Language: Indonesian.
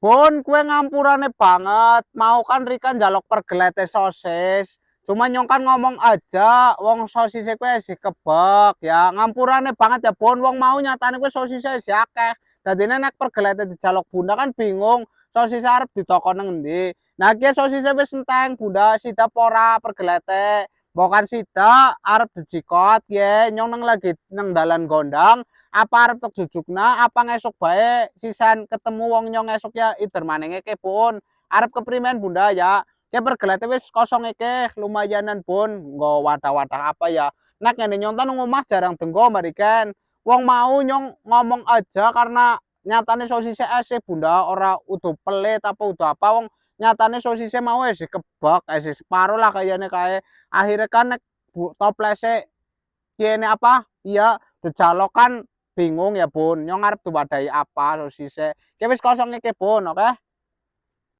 Bon, kue ngampurane banget. Mau kan Rika njaluk pergelete sosis. Cuma nyong kan ngomong aja, wong sosisnya kue si kebek ya. Ngampurane banget ya Bon, wong mau nyatane kue sosisnya si akeh. Jadi nek pergelete dijaluk bunda kan bingung. Sosis arep di toko nang endi. Nah, kia sosisnya wis enteng bunda sida pora pergelete. Bukan sida arep dijikot ya, nyong nang lagi nang dalan gondang. Apa arep tek jujukna apa ngesuk bae sisan ketemu wong nyong esuk ya ider manenge ke pun arep keprimen bunda ya ke pergelete wis kosong ke lumayanan pun nggo wadah-wadah apa ya nek ngene nyong tan ngomah jarang denggo mariken wong mau nyong ngomong aja karena nyatane sosise es bunda ora udah pelit apa udah apa wong nyatane sosise mau es kebak es separo lah kayaknya kayak akhirnya kan nek toplese kene apa iya dijalokan bingung ya Bun nyong arep diwadahi apa sosise ya wis kosong iki Bun oke